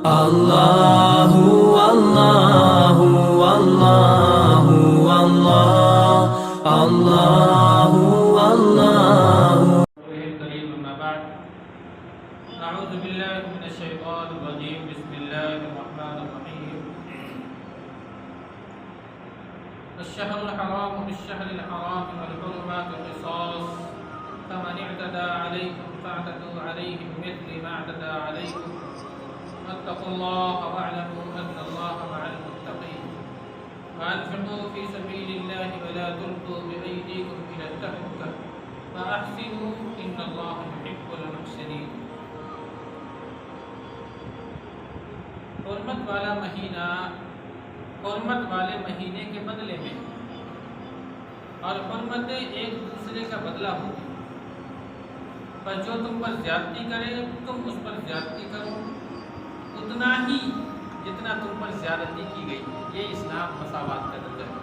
اللہ اللہ اللہ اللہ اللہ اللہ کریم اما بعد اعوذ باللہ من الشیطان الرجیم بسم اللہ الرحمن الرحیم الشہر الحرام بالشہر الحرام والحرمات قصاص فمن اعتدى علیکم فاعتدوا علیہ بمثل ما اعتدى علیکم واتقوا اللہ واعلموا ان اللہ مع المتقین وانفقوا فی سبیل اللہ ولا تلقوا بأیدیکم الی التہلکہ وَأَحْسِنُوا إِنَّ اللَّهَ يُحِبُّ الْمُحْسِنِينَ۔ حرمت والا مہینہ حرمت والے مہینے کے بدلے میں، اور حرمتیں ایک دوسرے کا بدلہ ہوتی ہیں، پر جو تم پر زیادتی کرے تم اس پر زیادتی کرو اتنا ہی جتنا تم پر زیادتی کی گئی۔ یہ اسلام مساوات کا درجہ ہے،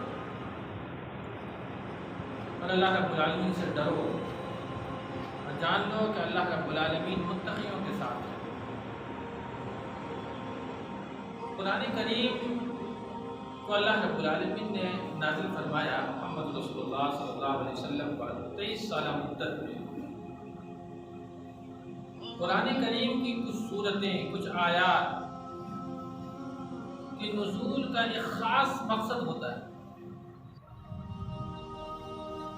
اور اللہ رب العالمین سے ڈرو اور جان لو کہ اللہ رب العالمین متقیوں کے ساتھ ہے۔ قرآن کریم کو اللہ رب العالمین نے نازل فرمایا محمد رسول اللہ صلی اللہ علیہ وسلم پر 23 سالہ مدت میں۔ قرآن کریم کی کچھ صورتیں، کچھ آیات کے نزول کا ایک خاص مقصد ہوتا ہے،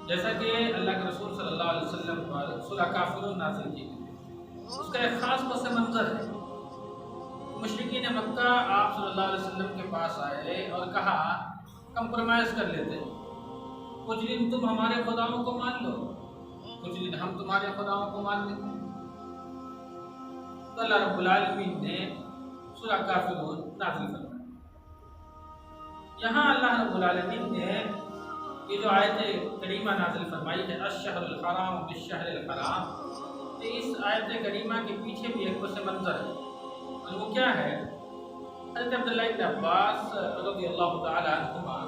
جیسا کہ اللہ کے رسول صلی اللہ علیہ وسلم پر سورہ کافرون نازل کی گئی، اس کا ایک خاص پس منظر ہے۔ مشرکین مکہ آپ صلی اللہ علیہ وسلم کے پاس آئے اور کہا کمپرومائز کر لیتے ہیں، کچھ دن تم ہمارے خداؤں کو مان لو، کچھ دن ہم تمہارے خداؤں کو مان لیتے ہیں۔ تو اللہ رب العالمین نے سورہ کافرون نازل فرمایا۔ یہاں اللہ رب العالمین نے یہ جو آیت کریمہ نازل فرمائی ہے الشہر الحرام بالشہر الحرام، تو اس آیت کریمہ کے پیچھے بھی ایک پس منظر ہے، اور وہ کیا ہے؟ حضرت عبداللہ بن عباس رضی اللہ تعالی عنہما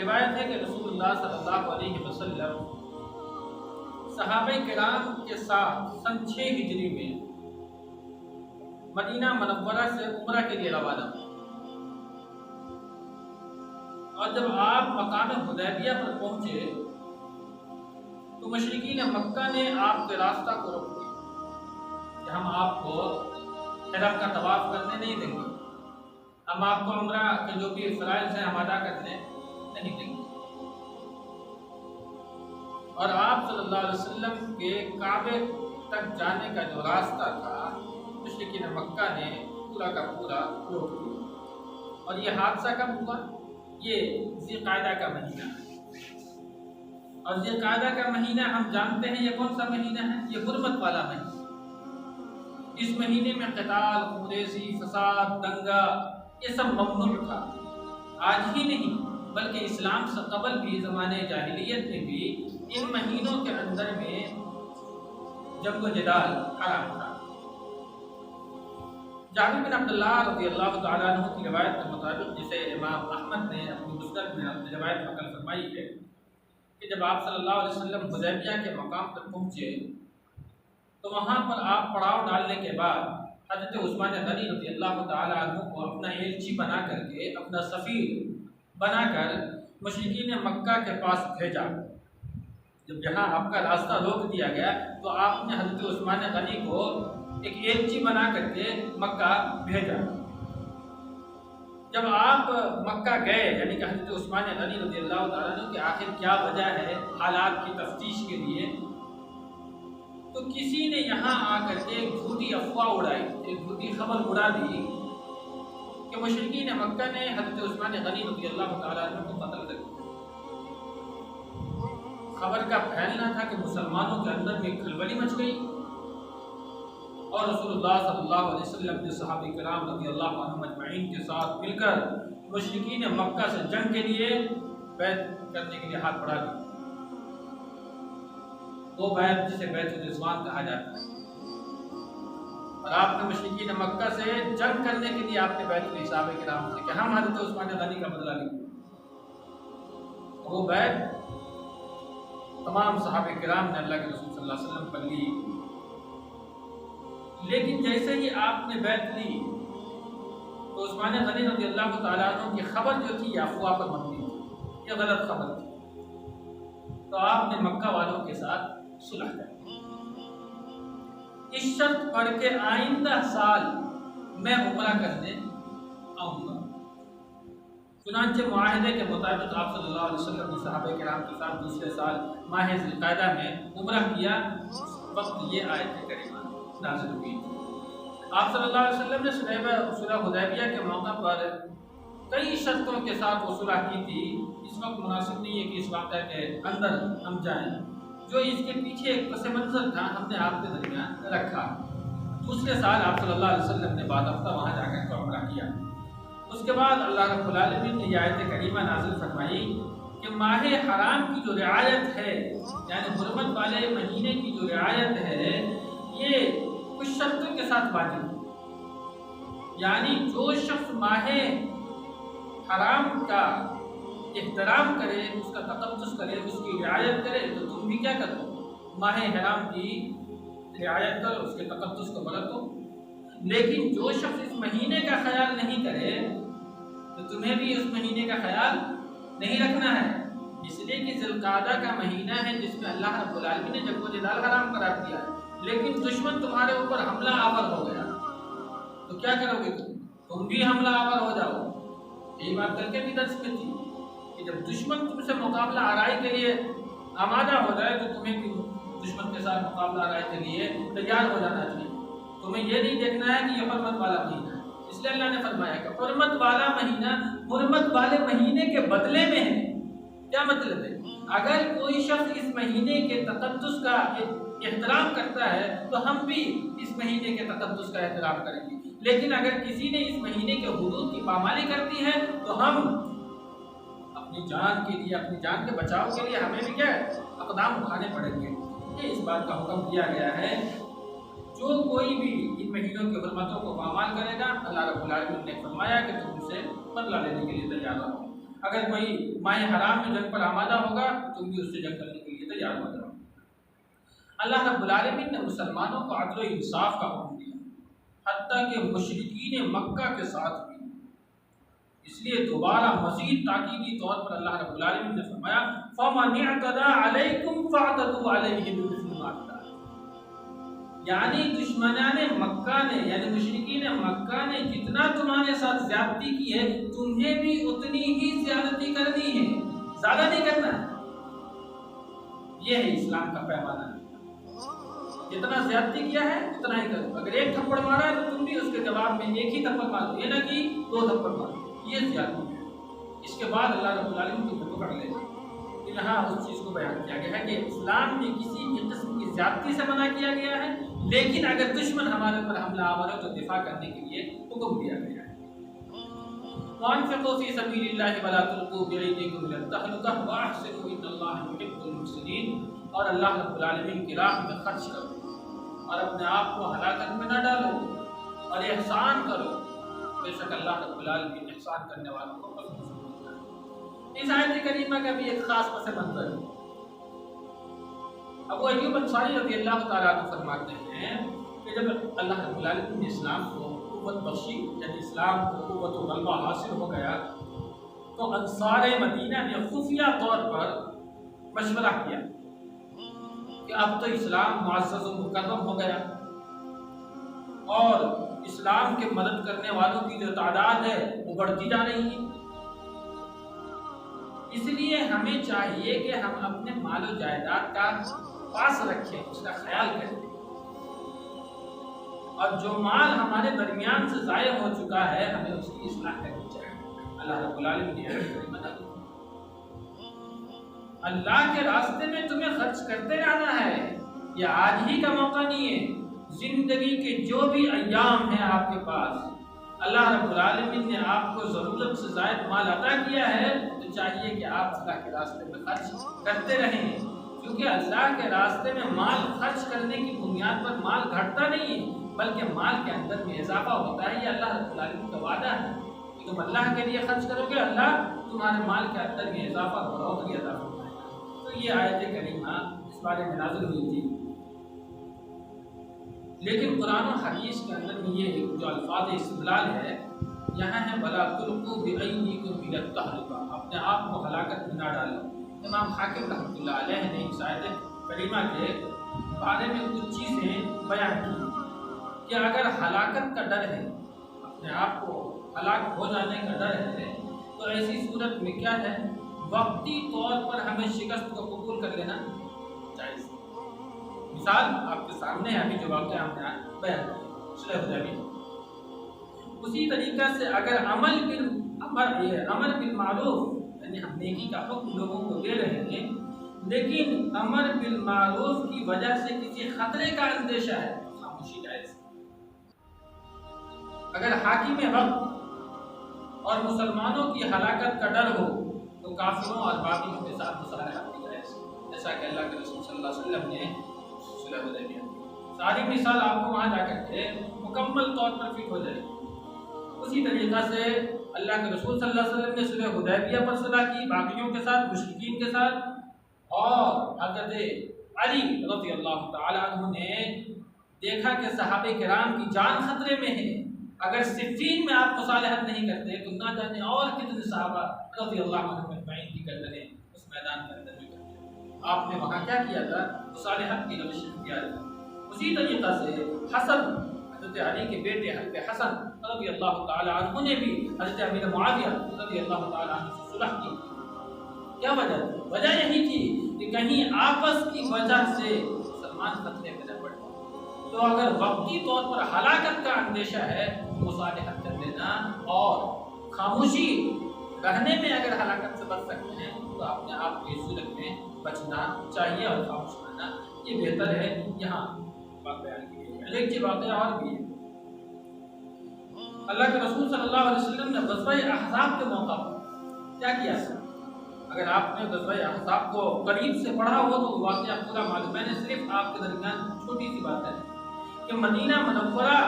روایت ہے کہ رسول اللہ صلی اللہ علیہ وسلم صحابہ کرام کے ساتھ سن 6 ہجری میں مدینہ منورہ سے عمرہ کے لیے روانہ ہوئے، اور جب آپ مقام حدیبیہ پر پہنچے تو مشرکین مکہ نے آپ کے راستہ کو روک دیا کہ ہم آپ کو حرم کا طواف کرنے نہیں دیں گے، ہم آپ کو عمرہ کے جو بھی فرائض ہیں ہم ادا کرنے نہیں دیں گے۔ اور آپ صلی اللہ علیہ وسلم کے کعبے تک جانے کا جو راستہ تھا مشرکین مکہ نے پورا کا پورا روک دیا۔ اور یہ حادثہ کب ہوا؟ یہ ذی قعدہ کا مہینہ ہے، اور ذی قعدہ کا مہینہ ہم جانتے ہیں یہ کون سا مہینہ ہے؟ یہ حرمت والا مہینہ۔ اس مہینے میں قتال، خونریزی، فساد، دنگا یہ سب ممنوع تھا۔ آج ہی نہیں بلکہ اسلام سے قبل بھی زمانے جاہلیت میں بھی ان مہینوں کے اندر میں جنگ و جدال حرام تھا۔ جابر بن عبداللہ رضی اللہ تعالیٰ عنہ کی روایت کے مطابق، جسے امام احمد نے اپنی مسند میں روایت نقل فرمائی ہے، کہ جب آپ صلی اللہ علیہ وسلم حدیبیہ کے مقام پر پہنچے تو وہاں پر آپ پڑاؤ ڈالنے کے بعد حضرت عثمان غنی رضی اللہ تعالیٰ عنہ کو اپنا ایلچی بنا کر کے، اپنا سفیر بنا کر مشرکین مکہ کے پاس بھیجا۔ جب جہاں آپ کا راستہ روک دیا گیا تو آپ نے حضرت عثمان غنی کو ایک ایلچی بنا کر کے مکہ بھیجا۔ جب آپ مکہ گئے، یعنی کہ حضرت عثمان غنی رضی اللہ تعالیٰ عنہ کہ آخر کیا وجہ ہے حالات کی تفتیش کے لیے، تو کسی نے یہاں آ کر کے ایک جھوٹی افواہ اڑائی، ایک جھوٹی خبر اڑا دی کہ مشرکین مکہ نے حضرت عثمان غنی رضی اللہ تعالیٰ عنہ کو قتل کر دیا۔ خبر کا پھیلنا تھا کہ مسلمانوں کے اندر میں کھلبلی مچ گئی، اور رسول اللہ صلی اللہ علیہ وسلم نے صحابہ کرام رضی اللہ عنہم اجمعین کے ساتھ مل کر مشرکین مکہ سے جنگ کے لیے بیعت کرنے کے لیے ہاتھ بڑھا دیا۔ وہ بیعت جسے بیعت الرضوان کہا جاتا ہے، اور آپ نے مشرکین مکہ سے جنگ کرنے کے لیے آپ نے بیعت کی صحابہ کرام سے کہ ہم حضرت عثمان غنی کا بدلہ لیں گے۔ وہ بیعت تمام صحابہ کرام نے اللہ کے رسول صلی اللہ علیہ وسلم پر لی۔ لیکن جیسے ہی آپ نے بیعت لی تو عثمان غنی رضی اللہ تعالیٰ عنہ کی خبر جو تھی یہ افواہ پر مبنی تھی، یہ غلط خبر تھی، تو آپ نے مکہ والوں کے ساتھ صلح کر اس شرط پڑھ کے آئندہ سال میں عمرہ کرنے آؤں گا۔ چنانچہ معاہدے کے مطابق آپ صلی اللہ علیہ وسلم نے صحابہ کرام کے ساتھ دوسرے سال ماہ ذی القعدہ میں عمرہ کیا، اس وقت یہ آیت کریمہ نازل ہوئی تھی۔ آپ صلی اللہ علیہ وسلم نے صلح حدیبیہ کے موقع پر کئی شرطوں کے ساتھ وہ صلح کی تھی، اس وقت مناسب نہیں ہے کہ اس واقعہ کے اندر ہم جائیں، جو اس کے پیچھے ایک پس منظر تھا ہم نے آپ کے درمیان رکھا۔ دوسرے سال آپ صلی اللہ علیہ وسلم نے بعد ہفتہ وہاں جا کر عمرہ کیا۔ اس کے بعد اللہ رب العالمین نے یہ آیت کریمہ نازل فرمائی کہ ماہ حرام کی جو رعایت ہے، یعنی حرمت والے مہینے کی جو رعایت ہے، یہ کچھ شرطوں کے ساتھ واجب ہے۔ یعنی جو شخص ماہ حرام کا احترام کرے، اس کا تقدس کرے، اس کی رعایت کرے، تو تم بھی کیا کرو؟ ماہ حرام کی رعایت کرو، اس کے تقدس کو برتو۔ لیکن جو شخص اس مہینے کا خیال نہیں کرے تو تمہیں بھی اس مہینے کا خیال نہیں رکھنا ہے، اس لیے کہ ذی القعدہ کا مہینہ ہے جس میں اللہ رب العالمین نے جنگ و جدال حرام قرار دیا ہے، لیکن دشمن تمہارے اوپر حملہ آور ہو گیا تو کیا کرو گے؟ تم بھی حملہ آور ہو جاؤ۔ یہی بات کر کے بھی درس میں تھی کہ جب دشمن تم سے مقابلہ آرائی کے لیے آمادہ ہو جائے تو تمہیں بھی دشمن کے ساتھ مقابلہ آرائی کے لیے تیار ہو جانا چاہیے۔ تمہیں یہ نہیں دیکھنا ہے کہ یہ حرمت والا مہینہ ہے، اس لیے اللہ نے فرمایا کہ حرمت والا مہینہ حرمت والے مہینے کے بدلے میں ہے۔ کیا مطلب ہے؟ اگر کوئی شخص اس مہینے کے تقدس کا احترام کرتا ہے تو ہم بھی اس مہینے کے تقدس کا احترام کریں گے، لیکن اگر کسی نے اس مہینے کے حدود کی پامالی کر دی ہے تو ہم اپنی جان کے لیے، اپنی جان کے بچاؤ کے لیے ہمیں بھی کیا اقدام اٹھانے پڑیں گے۔ یہ اس بات کا حکم دیا گیا ہے۔ جو کوئی بھی ان مہینوں کی حرمتوں کو پامال کرے گا، اللہ رب العالمین نے فرمایا کہ تم اسے بدلہ لینے کے لیے تیار رہو۔ اگر کوئی ماہ حرام میں جنگ پر آمادہ ہوگا تم بھی اس سے جنگ کرنے کے لیے تیار ہو جاؤ۔ اللہ رب العالمین نے مسلمانوں کو عدل و انصاف کا حکم دیا، حتیٰ کہ مشرکین مکہ کے ساتھ بھی۔ اس لیے دوبارہ مزید تاکیدی طور پر اللہ رب العالمین نے فرمایا فَمَنِ اعْتَدَىٰ عَلَيْكُمْ فَاعْتَدُوا عَلَيْهِ بِمِثْلِ مَا اعْتَدَىٰ، یعنی دشمنان مکہ نے، یعنی مشرکین مکہ نے جتنا تمہارے ساتھ زیادتی کی ہے تمہیں بھی اتنی ہی زیادتی کرنی ہے، زیادہ نہیں کرنا ہے۔ یہ ہے اسلام کا پیمانہ، جتنا زیادتی کیا ہے اتنا ہی کرو۔ اگر ایک تھپڑ مارا ہے تو تم بھی اس کے جواب میں ایک ہی تھپڑ مارو، یہ نہ کہ دو تھپڑ مارو، یہ زیادتی ہے۔ اس کے بعد اللہ رب العالمین کو پکڑ لے، یہاں اس چیز کو بیان کیا گیا ہے کہ اسلام میں کسی بھی قسم کی زیادتی سے منع کیا گیا ہے، لیکن اگر دشمن ہمارے پر حملہ آور ہے تو دفاع کرنے کے لیے حکم دیا گیا ہے۔ وَأَنفِقُوا فِي سَبِيلِ اللَّهِ وَلَا تُلْقُوا بِأَيْدِيكُمْ إِلَى التَّهْلُكَةِ وَأَحْسِنُوا إِنَّ اللَّهَ يُحِبُّ الْمُحْسِنِينَ، اور اللہ رب العالمین کی راہ میں خرچ کرو اور اپنے آپ کو ہلاکت میں نہ ڈالو اور احسان کرو، بے شک اللہ رب العالمین احسان کرنے والوں کو پسند ہے۔ اس آیت کریمہ کا بھی ایک خاص پس منظر ہے۔ ابو ایوب انصاری رضی اللہ تعالیٰ عنہ فرماتے ہیں کہ جب اللہ رب العالمین نے اسلام کو قوت بخشی، جب اسلام کو قوت و غلبہ حاصل ہو گیا تو انصار مدینہ نے خفیہ طور پر مشورہ کیا کہ اب تو اسلام معزز و مکرم ہو گیا اور اسلام کے مدد کرنے والوں کی جو تعداد ہے وہ بڑھتی جا رہی ہے، اس لیے ہمیں چاہیے کہ ہم اپنے مال و جائیداد کا پاس رکھیں، اس کا خیال کریں، اور جو مال ہمارے درمیان سے ضائع ہو چکا ہے ہمیں اس کی اصلاح کرنی چاہیے۔ اللہ رب العالمین نے مدد، اللہ کے راستے میں تمہیں خرچ کرتے رہنا ہے، یہ آج ہی کا موقع نہیں ہے۔ زندگی کے جو بھی ایام ہیں آپ کے پاس، اللہ رب العالمین نے آپ کو ضرورت سے زائد مال عطا کیا ہے تو چاہیے کہ آپ اللہ کے راستے میں خرچ کرتے رہیں، کیونکہ اللہ کے راستے میں مال خرچ کرنے کی بنیاد پر مال گھٹتا نہیں ہے بلکہ مال کے اندر میں اضافہ ہوتا ہے۔ یہ اللہ رب العالمین کا وعدہ ہے کہ تم اللہ کے لیے خرچ کرو گے، اللہ تمہارے مال کے اندر میں اضافہ بڑھوتری عطا فرمائے گا۔ تو یہ آیت کریمہ اس بارے میں نازل ہوئی تھی لیکن قرآن و حدیث کے اندر میں یہ جو الفاظ استدلال ہے یہاں ہے بلا تلقوا بأیدیکم الی التہلکہ، اپنے آپ کو ہلاکت میں نہ ڈالو۔ امام حاکم رحمۃ اللہ علیہ نے اس آیت کریمہ کے بارے میں کچھ چیزیں بیان کی کہ اگر ہلاکت کا ڈر ہے، اپنے آپ کو ہلاک ہو جانے کا ڈر ہے، تو ایسی صورت میں کیا ہے، وقتی طور پر ہمیں شکست کو قبول کر لینا جائز ہے۔ مثال آپ کے سامنے ہے، ابھی جو واقعہ ہم نے بیان کیا صلح حدیبیہ، اسی طریقہ سے اگر امر بالمعروف یعنی ہم نیکی کا حکم لوگوں کو دے رہے ہیں، لیکن امر بالمعروف کی وجہ سے کسی خطرے کا اندیشہ ہے، خاموشی جائز ہے۔ اگر حاکم وقت اور مسلمانوں کی ہلاکت کا ڈر ہو تو کافروں اور باغیوں کے ساتھ مصالحت کی جائز ہے، جیسا کہ اللہ کے رسول صلی اللہ علیہ وسلم نے صلح حدیبیہ ساری مثال آپ کو وہاں جا کر کے مکمل طور پر فٹ ہو جائے گی۔ اسی طریقہ سے اللہ کے رسول صلی اللہ علیہ وسلم نے صلح حدیبیہ پر صلح کی باغیوں کے ساتھ، مشرکین کے ساتھ، اور حضرت علی رضی اللہ تعالی عنہ نے دیکھا کہ صحابہ کرام کی جان خطرے میں ہے، اگر صفین میں آپ مصالحت نہیں کرتے تو نہ جانے اور کتنے صحابہ رضی اللہ عنہ اجمعین کی گردنیں اس میدان کے اندر میں کرتے۔ آپ نے وہاں کیا کیا تھا، مصالحت کی روش اختیار کی۔ اسی طریقہ سے حسن، حضرت علی کے بیٹے حضرت حسن رضی اللہ تعالی عنہ نے بھی حضرت امیر معاویہ رضی اللہ تعالی عنہ سے صلح کی۔ کیا وجہ یہی تھی کہ کہیں آپس کی وجہ سے مسلمان خطرے میں نہ پڑے۔ تو اگر وقتی طور پر ہلاکت کا اندیشہ ہے تو مصالحت کر لینا، اور خاموشی رہنے میں اگر ہلاکت سے بچ سکتے ہیں تو اپنے آپ کو اس صورت میں بچنا چاہیے اور خاموش رہنا یہ بہتر ہے۔ یہاں بات بیان کی گئی ہے، ایک واقعہ اور بھی ہے۔ اللہ کے رسول صلی اللہ علیہ وسلم نے غزوہ احزاب کے موقع پر کیا کیا ہے؟ اگر آپ نے غزوہ احزاب کو قریب سے پڑھا ہو تو واقعہ پورا معلوم، میں نے صرف آپ کے درمیان چھوٹی سی بات ہے کہ مدینہ منورہ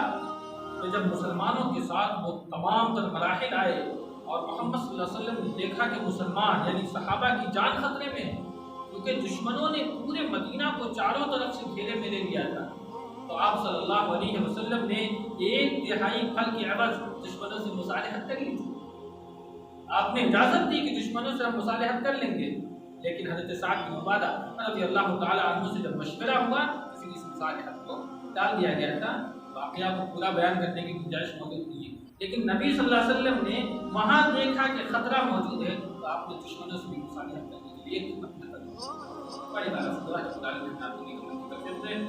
میں جب مسلمانوں کے ساتھ وہ تمام تر مراحل آئے اور محمد صلی اللہ علیہ وسلم نے دیکھا کہ مسلمان یعنی صحابہ کی جان خطرے میں ہے، کیونکہ دشمنوں نے پورے مدینہ کو چاروں طرف سے گھیرے میں لے لیا تھا، تو آپ صلی اللہ علیہ وسلم نے 1/3 پھل کے عوض دشمنوں سے مصالحت کر لی تھی۔ آپ نے اجازت دی کہ دشمنوں سے ہم مصالحت کر لیں گے، لیکن حضرت سعد بن عبادہ رضی اللہ تعالی عنہ سے جب مشورہ ہوا تو اس مصالحت کو ڈال دیا گیا تھا۔ واقعہ کو پورا بیان کرنے کی گنجائش موجود نہیں ہے، لیکن نبی صلی اللہ علیہ وسلم نے وہاں دیکھا کہ خطرہ موجود ہے تو آپ نے دشمنوں سے بھی مصالحت کرنے کے لیے اپنا قدم بڑی بات سے دعا خدا نے آپ کی کرتے ہیں۔